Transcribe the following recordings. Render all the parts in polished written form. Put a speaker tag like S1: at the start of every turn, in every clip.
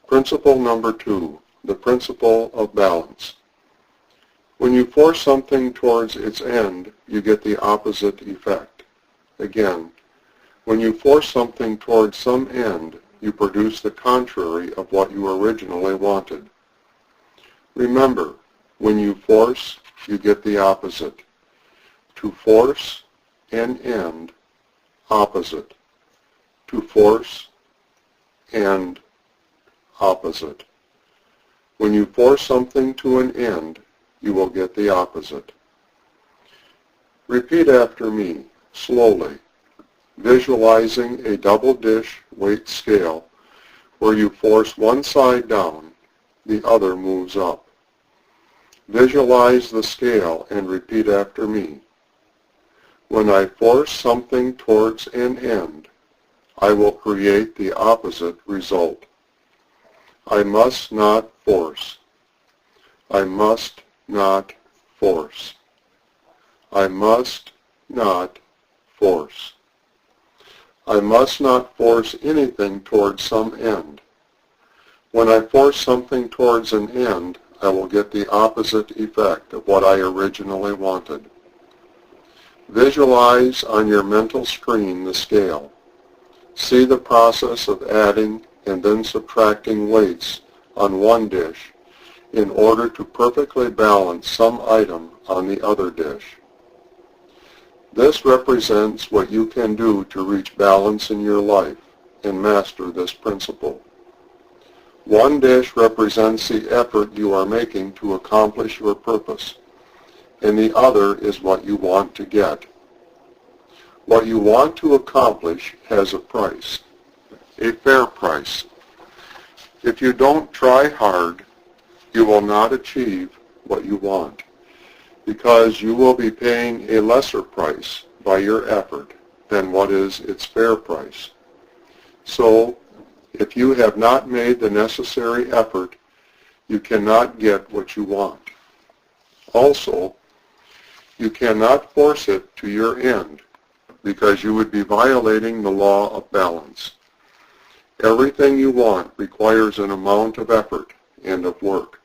S1: Principle number 2, the principle of balance. When you force something towards its end, you get the opposite effect. Again, when you force something towards some end, you produce the contrary of what you originally wanted. Remember, when you force, you get the opposite. To force and end, opposite. To force and opposite. When you force something to an end, you will get the opposite. Repeat after me, slowly, visualizing a double dish weight scale where you force one side down, the other moves up. Visualize the scale and repeat after me. When I force something towards an end, I will create the opposite result. I must not force. I must not force. I must not force. I must not force anything towards some end. When I force something towards an end, I will get the opposite effect of what I originally wanted. Visualize on your mental screen the scale. See the process of adding and then subtracting weights on one dish in order to perfectly balance some item on the other dish. This represents what you can do to reach balance in your life and master this principle. One dish represents the effort you are making to accomplish your purpose, and the other is what you want to get. What you want to accomplish has a price, a fair price. If you don't try hard, you will not achieve what you want, because you will be paying a lesser price by your effort than what is its fair price. So, if you have not made the necessary effort, you cannot get what you want. Also, you cannot force it to your end, because you would be violating the law of balance. Everything you want requires an amount of effort and of work.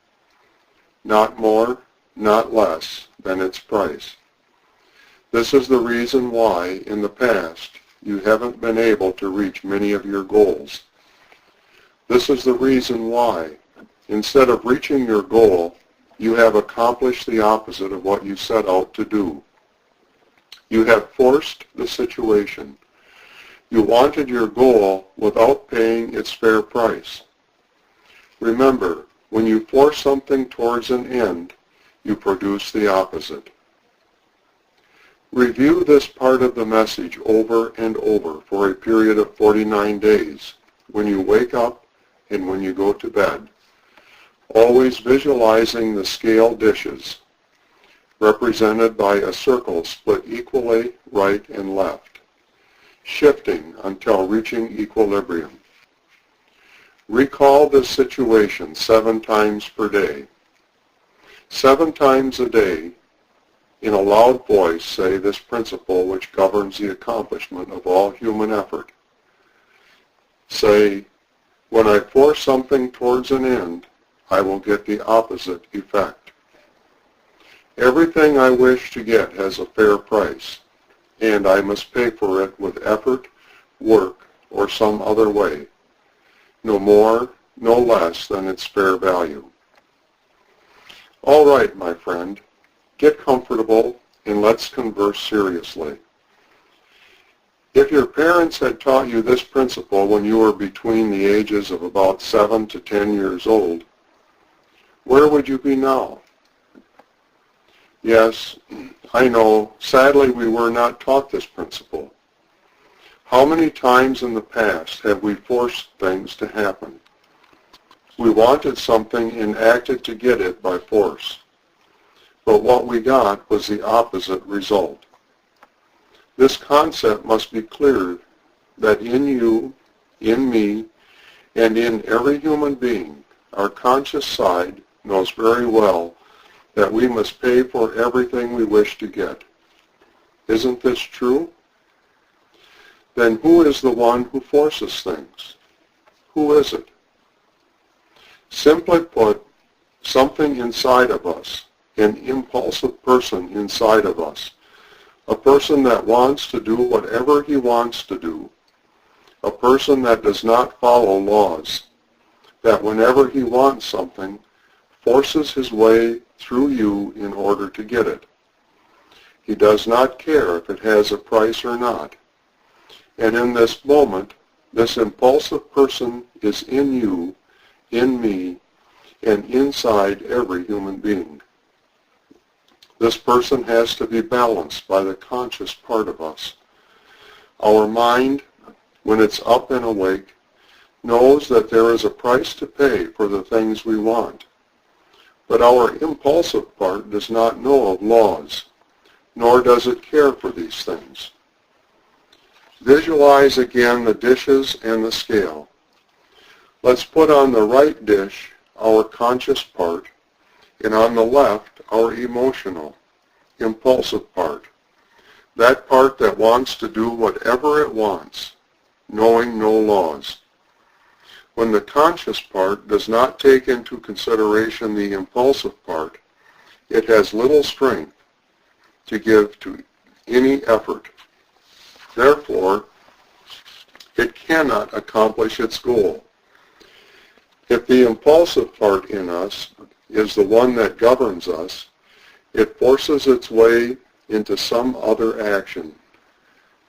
S1: Not more, not less than its price. This is the reason why, in the past, you haven't been able to reach many of your goals. This is the reason why, instead of reaching your goal, you have accomplished the opposite of what you set out to do. You have forced the situation. You wanted your goal without paying its fair price. Remember, when you force something towards an end, you produce the opposite. Review this part of the message over and over for a period of 49 days, when you wake up and when you go to bed, always visualizing the scale dishes, represented by a circle split equally right and left, shifting until reaching equilibrium. Recall this situation 7 times per day. 7 times a day, in a loud voice, say this principle which governs the accomplishment of all human effort. Say, when I force something towards an end, I will get the opposite effect. Everything I wish to get has a fair price, and I must pay for it with effort, work, or some other way, no more, no less than its fair value. All right, my friend, get comfortable and let's converse seriously. If your parents had taught you this principle when you were between the ages of about 7 to 10 years old, where would you be now? Yes, I know, sadly we were not taught this principle. How many times in the past have we forced things to happen? We wanted something and acted to get it by force. But what we got was the opposite result. This concept must be clear that in you, in me, and in every human being, our conscious side knows very well that we must pay for everything we wish to get. Isn't this true? Then who is the one who forces things? Who is it? Simply put, something inside of us, an impulsive person inside of us, a person that wants to do whatever he wants to do, a person that does not follow laws, that whenever he wants something, forces his way through you in order to get it. He does not care if it has a price or not. And in this moment, this impulsive person is in you, in me, and inside every human being. This person has to be balanced by the conscious part of us. Our mind, when it's up and awake, knows that there is a price to pay for the things we want. But our impulsive part does not know of laws, nor does it care for these things. Visualize again the dishes and the scale. Let's put on the right dish our conscious part, and on the left our emotional, impulsive part, that part that wants to do whatever it wants, knowing no laws. When the conscious part does not take into consideration the impulsive part, it has little strength to give to any effort. Therefore, it cannot accomplish its goal. If the impulsive part in us is the one that governs us, it forces its way into some other action,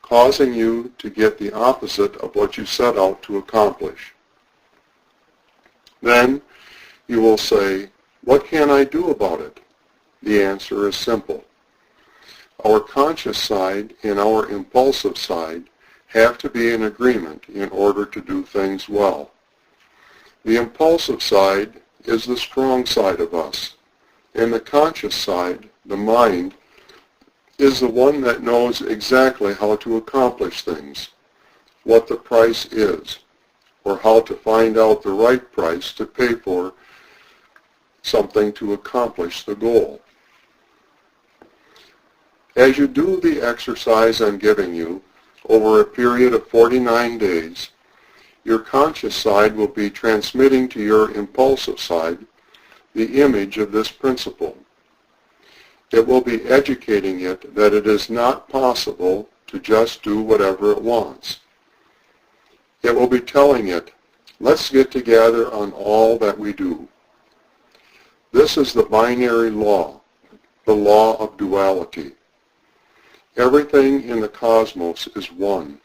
S1: causing you to get the opposite of what you set out to accomplish. Then you will say, "What can I do about it?" The answer is simple. Our conscious side and our impulsive side have to be in agreement in order to do things well. The impulsive side is the strong side of us, and the conscious side, the mind, is the one that knows exactly how to accomplish things, what the price is, or how to find out the right price to pay for something to accomplish the goal. As you do the exercise I'm giving you, over a period of 49 days, your conscious side will be transmitting to your impulsive side the image of this principle. It will be educating it that it is not possible to just do whatever it wants. It will be telling it, "Let's get together on all that we do." This is the binary law, the law of duality. Everything in the cosmos is one,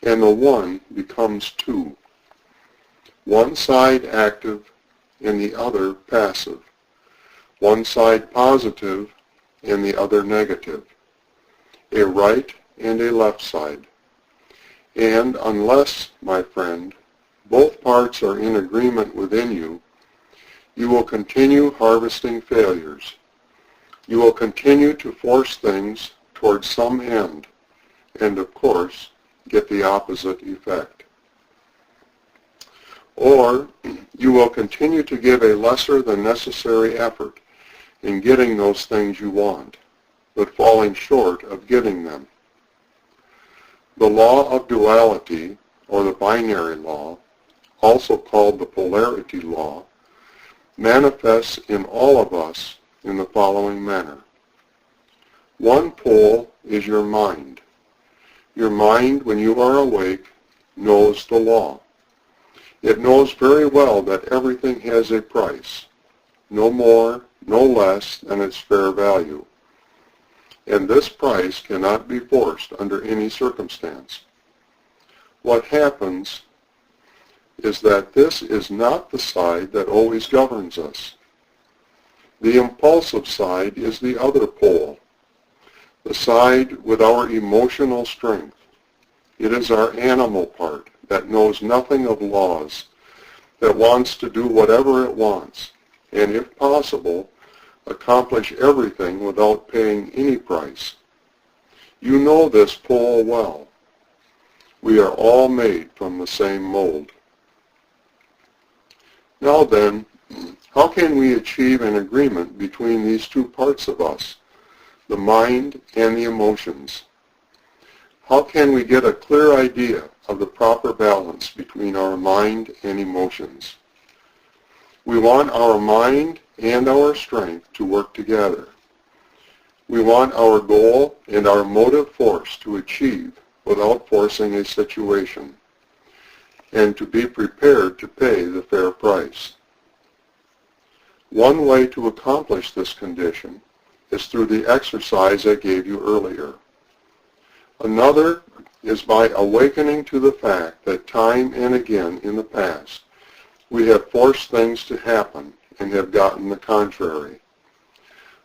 S1: and the one becomes two. One side active and the other passive. One side positive and the other negative. A right and a left side. And unless, my friend, both parts are in agreement within you, you will continue harvesting failures. You will continue to force things towards some end, and of course, get the opposite effect. Or you will continue to give a lesser than necessary effort in getting those things you want, but falling short of getting them. The law of duality, or the binary law, also called the Polarity Law, manifests in all of us in the following manner. One pole is your mind. Your mind, when you are awake, knows the law. It knows very well that everything has a price, no more, no less than its fair value. And this price cannot be forced under any circumstance. What happens is that this is not the side that always governs us. The impulsive side is the other pole, the side with our emotional strength. It is our animal part that knows nothing of laws, that wants to do whatever it wants, and if possible, accomplish everything without paying any price. You know this pole well. We are all made from the same mold. Now then, how can we achieve an agreement between these two parts of us, the mind and the emotions? How can we get a clear idea of the proper balance between our mind and emotions? We want our mind and our strength to work together. We want our goal and our motive force to achieve without forcing a situation, and to be prepared to pay the fair price. One way to accomplish this condition is through the exercise I gave you earlier. Another is by awakening to the fact that time and again in the past we have forced things to happen and have gotten the contrary.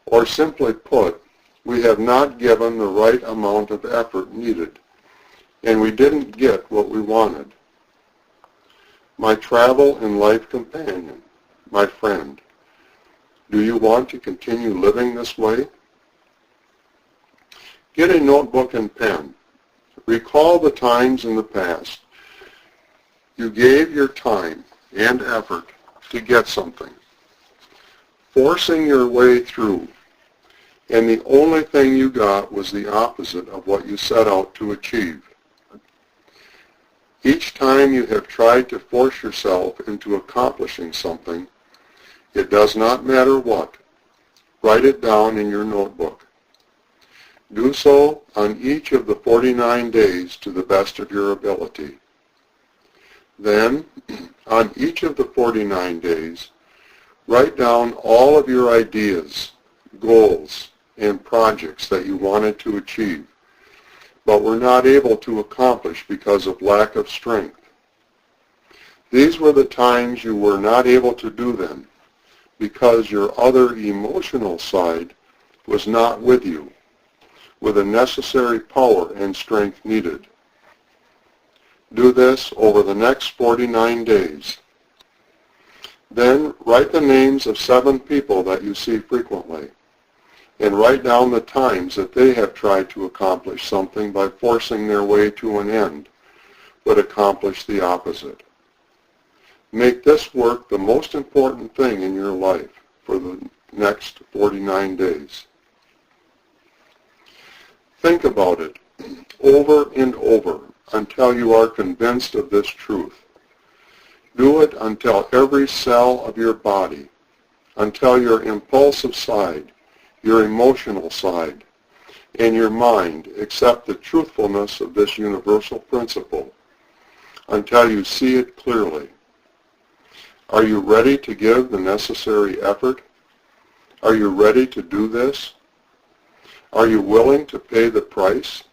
S1: Or simply put, we have not given the right amount of effort needed, and we didn't get what we wanted. My travel and life companion, my friend, do you want to continue living this way? Get a notebook and pen. Recall the times in the past you gave your time and effort to get something, forcing your way through, and the only thing you got was the opposite of what you set out to achieve. Each time you have tried to force yourself into accomplishing something, it does not matter what, write it down in your notebook. Do so on each of the 49 days to the best of your ability. Then, on each of the 49 days, write down all of your ideas, goals, and projects that you wanted to achieve, but were not able to accomplish because of lack of strength. These were the times you were not able to do them because your other emotional side was not with you, with the necessary power and strength needed. Do this over the next 49 days. Then write the names of 7 people that you see frequently, and write down the times that they have tried to accomplish something by forcing their way to an end, but accomplished the opposite. Make this work the most important thing in your life for the next 49 days. Think about it over and over until you are convinced of this truth. Do it until every cell of your body, until your impulsive side, your emotional side, and your mind accept the truthfulness of this universal principle, until you see it clearly. Are you ready to give the necessary effort? Are you ready to do this? Are you willing to pay the price?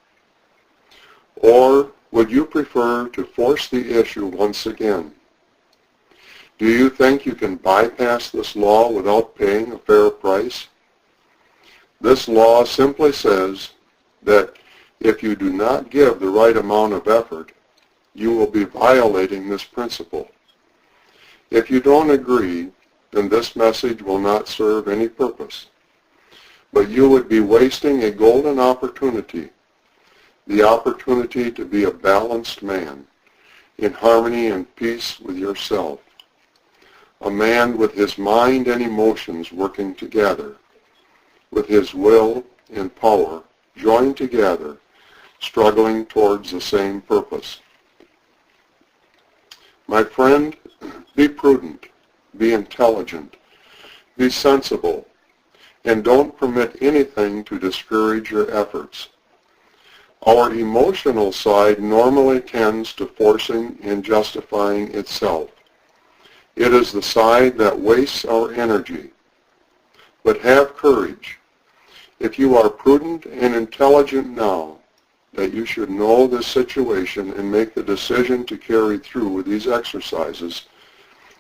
S1: Or would you prefer to force the issue once again? Do you think you can bypass this law without paying a fair price? This law simply says that if you do not give the right amount of effort, you will be violating this principle. If you don't agree, then this message will not serve any purpose. But you would be wasting a golden opportunity, the opportunity to be a balanced man, in harmony and peace with yourself, a man with his mind and emotions working together, with his will and power joined together, struggling towards the same purpose. My friend, be prudent, be intelligent, be sensible, and don't permit anything to discourage your efforts. Our emotional side normally tends to forcing and justifying itself. It is the side that wastes our energy. But have courage. If you are prudent and intelligent now, that you should know this situation and make the decision to carry through with these exercises,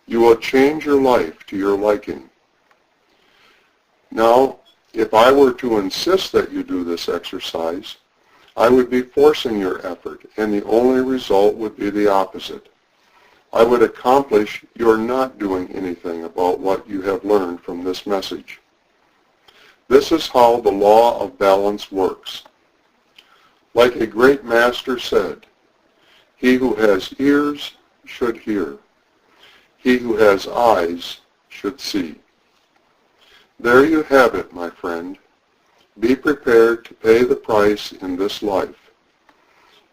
S1: you will change your life to your liking. Now, if I were to insist that you do this exercise, I would be forcing your effort, and the only result would be the opposite. I would accomplish your not doing anything about what you have learned from this message. This is how the law of balance works. Like a great master said, he who has ears should hear. He who has eyes should see. There you have it, my friend. Be prepared to pay the price in this life.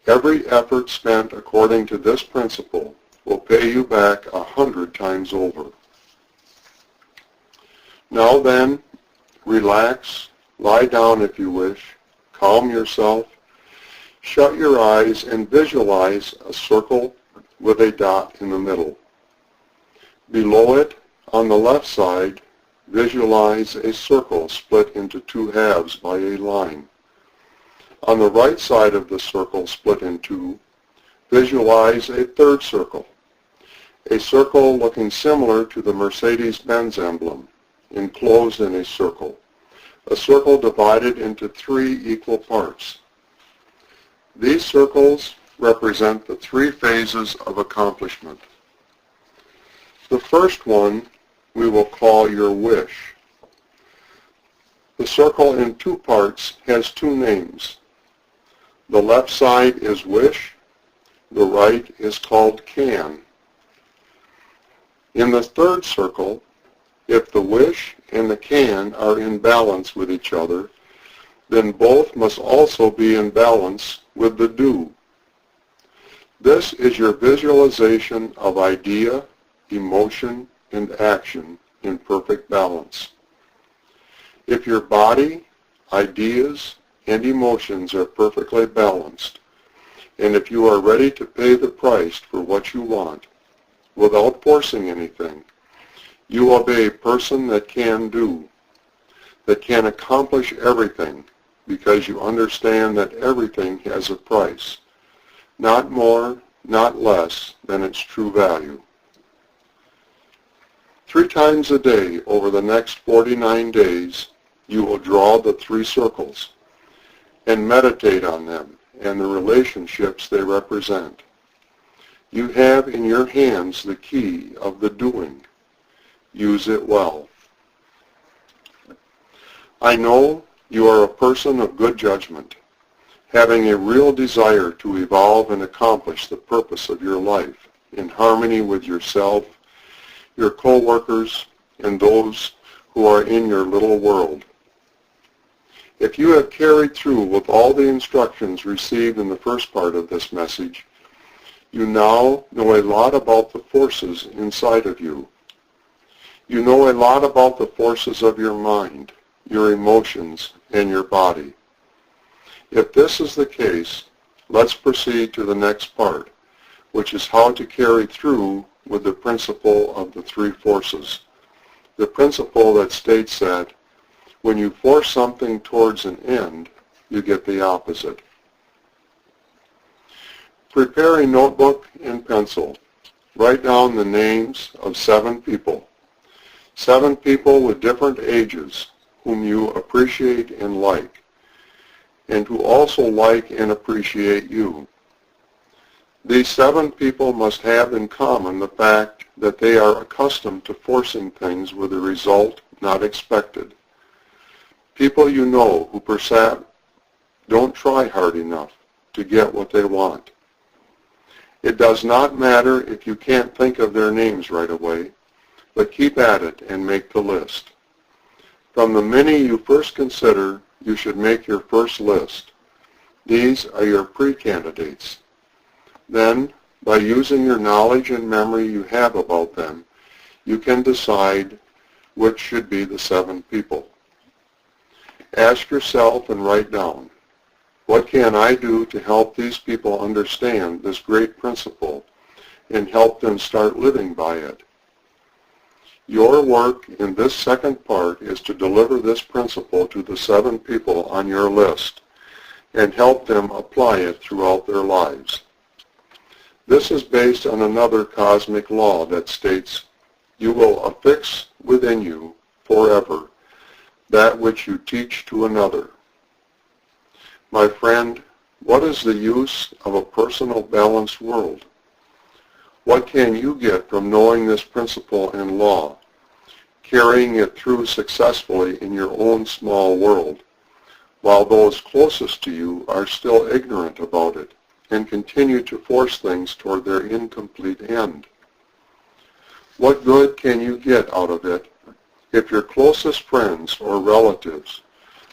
S1: Every effort spent according to this principle will pay you back 100 times over. Now then, relax, lie down if you wish, calm yourself, shut your eyes and visualize a circle with a dot in the middle. Below it, on the left side, visualize a circle split into two halves by a line. On the right side of the circle split in two, visualize a third circle, a circle looking similar to the Mercedes-Benz emblem, enclosed in a circle divided into three equal parts. These circles represent the three phases of accomplishment. The first one we will call your wish. The circle in two parts has two names. The left side is wish, the right is called can. In the third circle, if the wish and the can are in balance with each other, then both must also be in balance with the do. This is your visualization of idea, emotion, and action in perfect balance. If your body, ideas, and emotions are perfectly balanced, and if you are ready to pay the price for what you want, without forcing anything, you will be a person that can do, that can accomplish everything, because you understand that everything has a price, not more, not less than its true value. 3 times a day over the next 49 days, you will draw the 3 circles and meditate on them and the relationships they represent. You have in your hands the key of the doing. Use it well. I know you are a person of good judgment, having a real desire to evolve and accomplish the purpose of your life in harmony with yourself, your co-workers, and those who are in your little world. If you have carried through with all the instructions received in the first part of this message, you now know a lot about the forces inside of you. You know a lot about the forces of your mind, your emotions, and your body. If this is the case, let's proceed to the next part, which is how to carry through with the principle of the 3 forces. The principle that states that when you force something towards an end, you get the opposite. Prepare a notebook and pencil. Write down the names of 7 people. 7 people with different ages whom you appreciate and like, and who also like and appreciate you. These 7 people must have in common the fact that they are accustomed to forcing things with a result not expected. People you know who perhaps don't try hard enough to get what they want. It does not matter if you can't think of their names right away, but keep at it and make the list. From the many you first consider, you should make your first list. These are your pre-candidates. Then, by using your knowledge and memory you have about them, you can decide which should be the 7 people. Ask yourself and write down, what can I do to help these people understand this great principle and help them start living by it? Your work in this second part is to deliver this principle to the 7 people on your list and help them apply it throughout their lives. This is based on another cosmic law that states, you will affix within you forever that which you teach to another. My friend, what is the use of a personal balanced world? What can you get from knowing this principle and law, carrying it through successfully in your own small world, while those closest to you are still ignorant about it and continue to force things toward their incomplete end? What good can you get out of it if your closest friends or relatives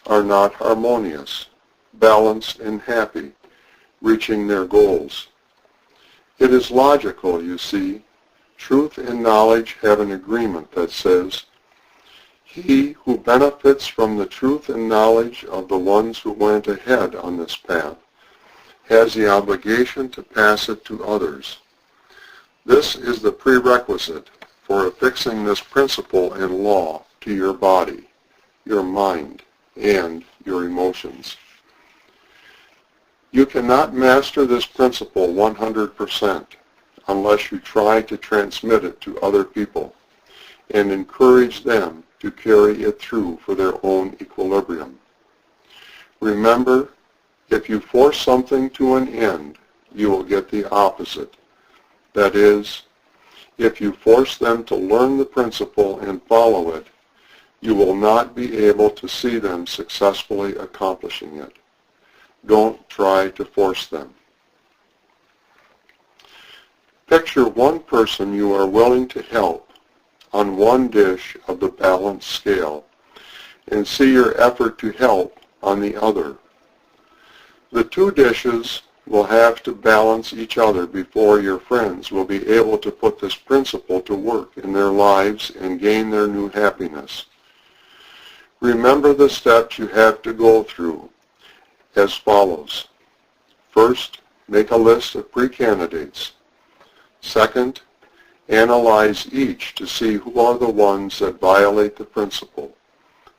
S1: are not harmonious, balanced, and happy, reaching their goals? It is logical, you see. Truth and knowledge have an agreement that says, He who benefits from the truth and knowledge of the ones who went ahead on this path has the obligation to pass it to others. This is the prerequisite for affixing this principle and law to your body, your mind, and your emotions. You cannot master this principle 100% unless you try to transmit it to other people and encourage them to carry it through for their own equilibrium. Remember, if you force something to an end, you will get the opposite. That is, if you force them to learn the principle and follow it, you will not be able to see them successfully accomplishing it. Don't try to force them. Picture one person you are willing to help on one dish of the balanced scale and see your effort to help on the other. The two dishes will have to balance each other before your friends will be able to put this principle to work in their lives and gain their new happiness. Remember the steps you have to go through as follows. First, make a list of pre-candidates. Second, analyze each to see who are the ones that violate the principle.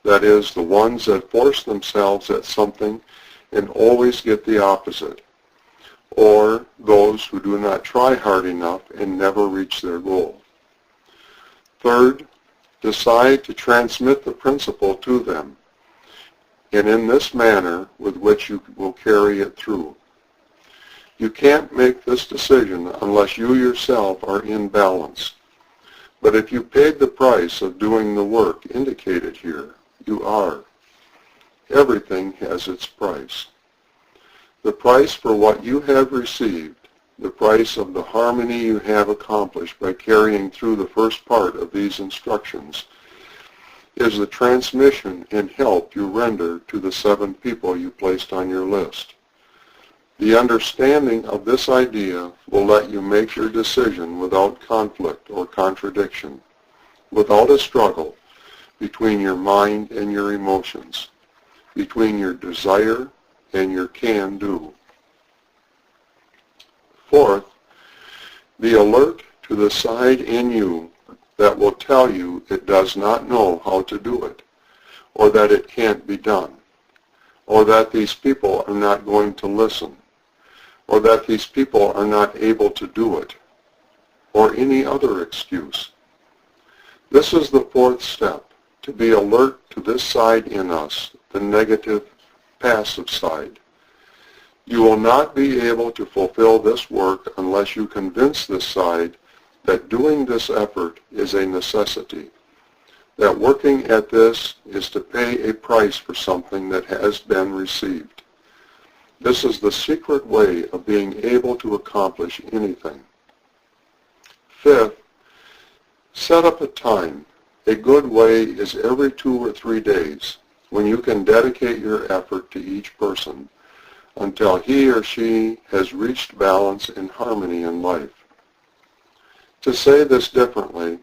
S1: That is, the ones that force themselves at something and always get the opposite, or those who do not try hard enough and never reach their goal. Third, decide to transmit the principle to them, and in this manner with which you will carry it through. You can't make this decision unless you yourself are in balance. But if you paid the price of doing the work indicated here, you are. Everything has its price. The price for what you have received, the price of the harmony you have accomplished by carrying through the first part of these instructions, is the transmission and help you render to the 7 people you placed on your list. The understanding of this idea will let you make your decision without conflict or contradiction, without a struggle between your mind and your emotions, between your desire and your can-do. Fourth, be alert to the side in you that will tell you it does not know how to do it, or that it can't be done, or that these people are not going to listen, or that these people are not able to do it, or any other excuse. This is the fourth step, to be alert to this side in us, the negative, passive side. You will not be able to fulfill this work unless you convince this side that doing this effort is a necessity, that working at this is to pay a price for something that has been received. This is the secret way of being able to accomplish anything. Fifth, set up a time. A good way is every 2 or 3 days when you can dedicate your effort to each person until he or she has reached balance and harmony in life. To say this differently,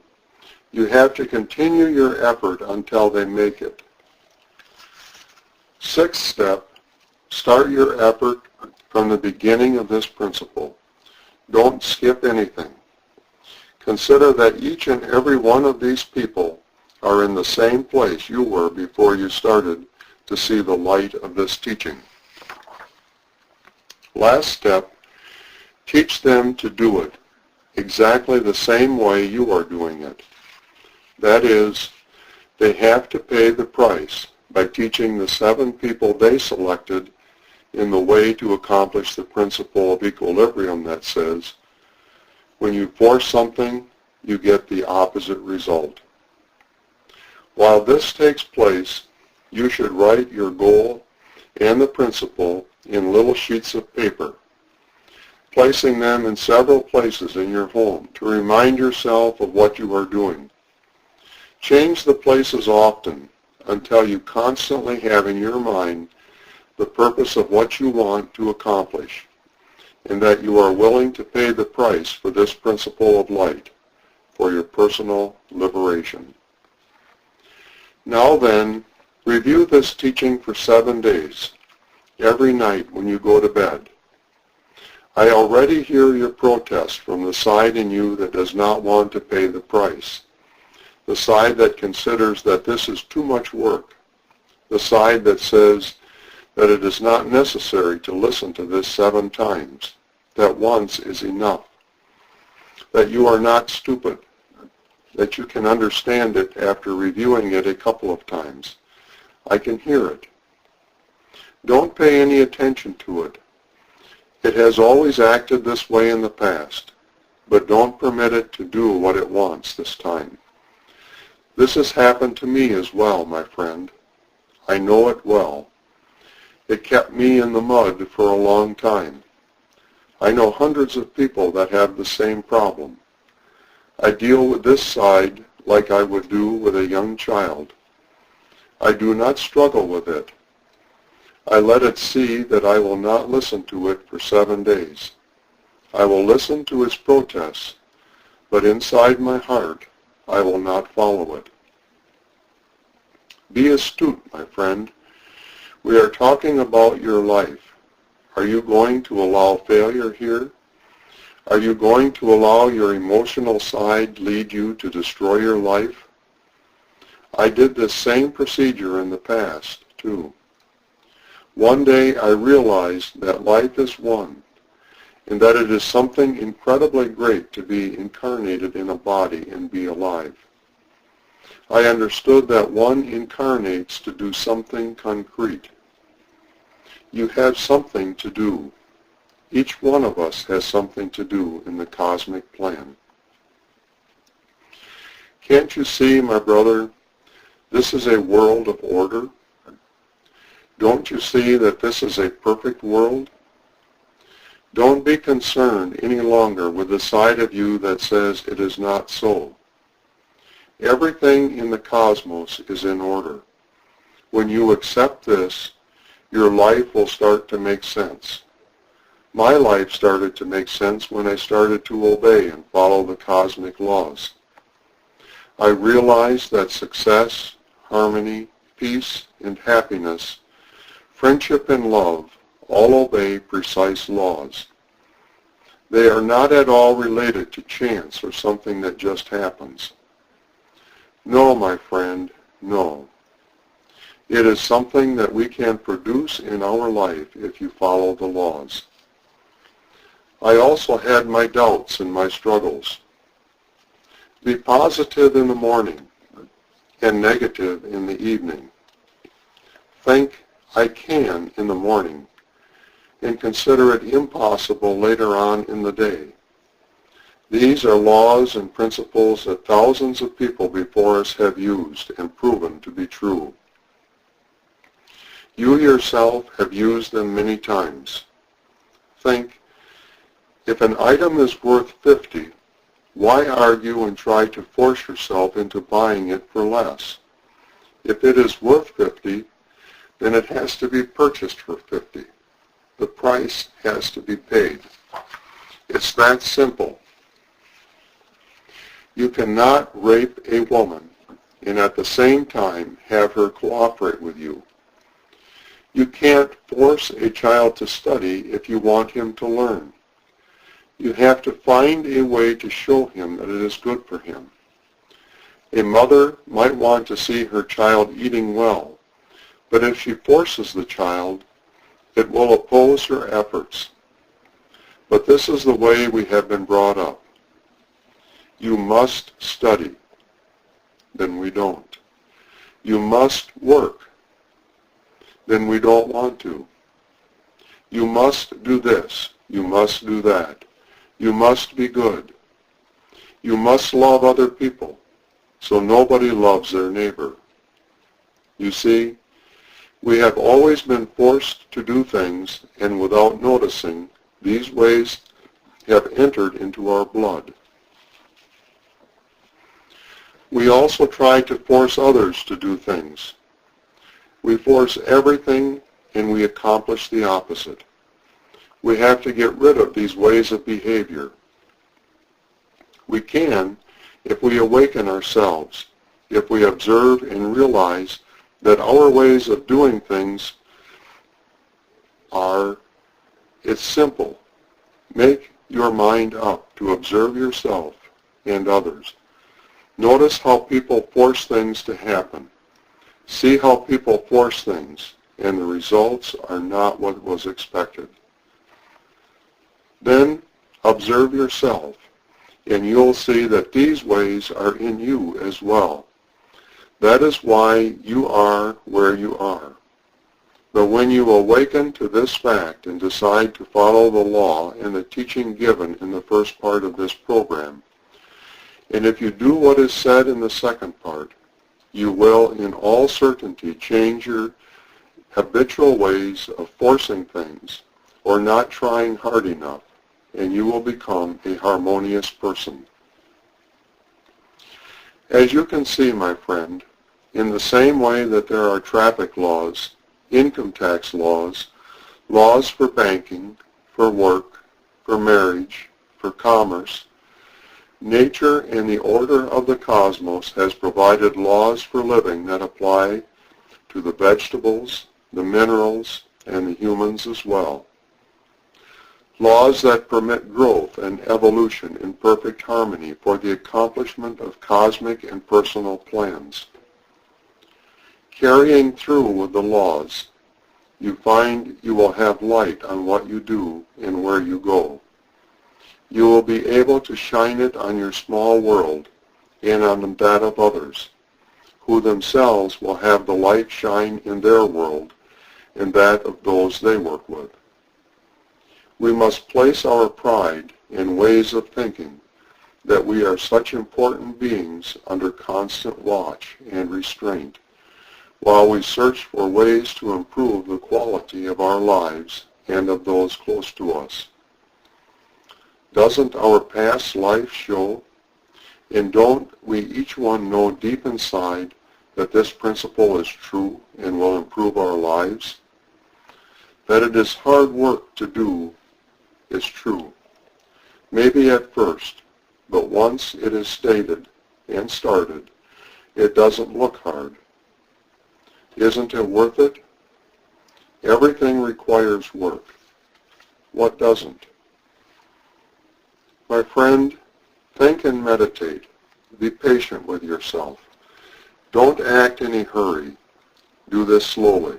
S1: you have to continue your effort until they make it. Sixth step, start your effort from the beginning of this principle. Don't skip anything. Consider that each and every one of these people are in the same place you were before you started to see the light of this teaching. Last step, teach them to do it exactly the same way you are doing it. That is, they have to pay the price by teaching the 7 people they selected in the way to accomplish the principle of equilibrium that says, when you force something, you get the opposite result. While this takes place, you should write your goal and the principle in little sheets of paper, placing them in several places in your home to remind yourself of what you are doing. Change the places often until you constantly have in your mind the purpose of what you want to accomplish, and that you are willing to pay the price for this principle of light, for your personal liberation. Now then, review this teaching for 7 days, every night when you go to bed. I already hear your protest from the side in you that does not want to pay the price, the side that considers that this is too much work, the side that says that it is not necessary to listen to this 7 times, that once is enough, that you are not stupid, that you can understand it after reviewing it a couple of times. I can hear it. Don't pay any attention to it. It has always acted this way in the past, but don't permit it to do what it wants this time. This has happened to me as well, my friend. I know it well. It kept me in the mud for a long time. I know hundreds of people that have the same problem. I deal with this side like I would do with a young child. I do not struggle with it. I let it see that I will not listen to it for 7 days. I will listen to its protests, but inside my heart, I will not follow it. Be astute, my friend. We are talking about your life. Are you going to allow failure here? Are you going to allow your emotional side lead you to destroy your life? I did this same procedure in the past, too. One day I realized that life is one, and that it is something incredibly great to be incarnated in a body and be alive. I understood that one incarnates to do something concrete. You have something to do. Each one of us has something to do in the cosmic plan. Can't you see, my brother, this is a world of order? Don't you see that this is a perfect world? Don't be concerned any longer with the side of you that says it is not so. Everything in the cosmos is in order. When you accept this, your life will start to make sense. My life started to make sense when I started to obey and follow the cosmic laws. I realized that success, harmony, peace, and happiness, friendship and love all obey precise laws. They are not at all related to chance or something that just happens. No, my friend, no. It is something that we can produce in our life if you follow the laws. I also had my doubts and my struggles. Be positive in the morning and negative in the evening. Think, I can in the morning, and consider it impossible later on in the day. These are laws and principles that thousands of people before us have used and proven to be true. You yourself have used them many times. Think, if an item is worth 50, why argue and try to force yourself into buying it for less? If it is worth 50, then it has to be purchased for 50. The price has to be paid. It's that simple. You cannot rape a woman and at the same time have her cooperate with you. You can't force a child to study if you want him to learn. You have to find a way to show him that it is good for him. A mother might want to see her child eating well, but if she forces the child, it will oppose her efforts. But this is the way we have been brought up. You must study. Then we don't. You must work. Then we don't want to. You must do this. You must do that. You must be good. You must love other people, so nobody loves their neighbor. You see, we have always been forced to do things, and without noticing, these ways have entered into our blood. We also try to force others to do things. We force everything, and we accomplish the opposite. We have to get rid of these ways of behavior. We can if we awaken ourselves if we observe and realize that our ways of doing things it's simple. Make your mind up to observe yourself and others. Notice how people force things to happen. See how people force things, and the results are not what was expected. Then observe yourself, and you'll see that these ways are in you as well. That is why you are where you are. But when you awaken to this fact and decide to follow the law and the teaching given in the first part of this program, and if you do what is said in the second part, you will in all certainty change your habitual ways of forcing things or not trying hard enough, and you will become a harmonious person. As you can see, my friend, in the same way that there are traffic laws, income tax laws, laws for banking, for work, for marriage, for commerce, nature and the order of the cosmos has provided laws for living that apply to the vegetables, the minerals, and the humans as well. Laws that permit growth and evolution in perfect harmony for the accomplishment of cosmic and personal plans. Carrying through with the laws, you find you will have light on what you do and where you go. You will be able to shine it on your small world and on that of others, who themselves will have the light shine in their world and that of those they work with. We must place our pride in ways of thinking that we are such important beings under constant watch and restraint, while we search for ways to improve the quality of our lives and of those close to us. Doesn't our past life show? And don't we each one know deep inside that this principle is true and will improve our lives? That it is hard work to do is true. Maybe at first, but once it is stated and started, it doesn't look hard. Isn't it worth it? Everything requires work. What doesn't? My friend, think and meditate. Be patient with yourself. Don't act in a hurry. Do this slowly.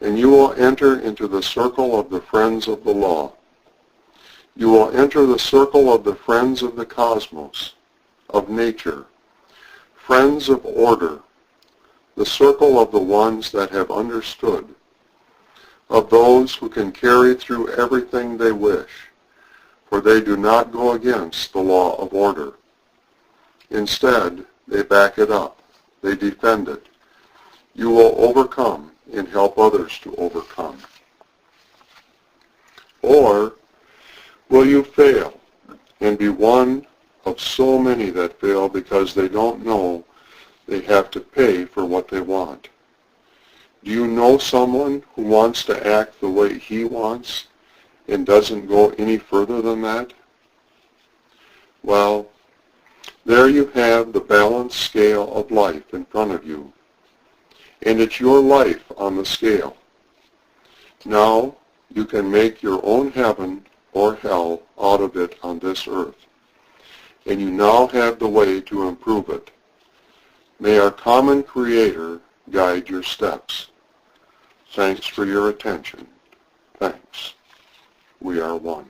S1: And you will enter into the circle of the friends of the law. You will enter the circle of the friends of the cosmos, of nature, friends of order, the circle of the ones that have understood, of those who can carry through everything they wish, for they do not go against the law of order. Instead, they back it up. They defend it. You will overcome and help others to overcome. Or will you fail and be one of so many that fail because they don't know they have to pay for what they want? Do you know someone who wants to act the way he wants and doesn't go any further than that? Well, there you have the balanced scale of life in front of you, and it's your life on the scale. Now you can make your own heaven or hell out of it on this earth, and you now have the way to improve it. May our common Creator guide your steps. Thanks for your attention. Thanks. We are one.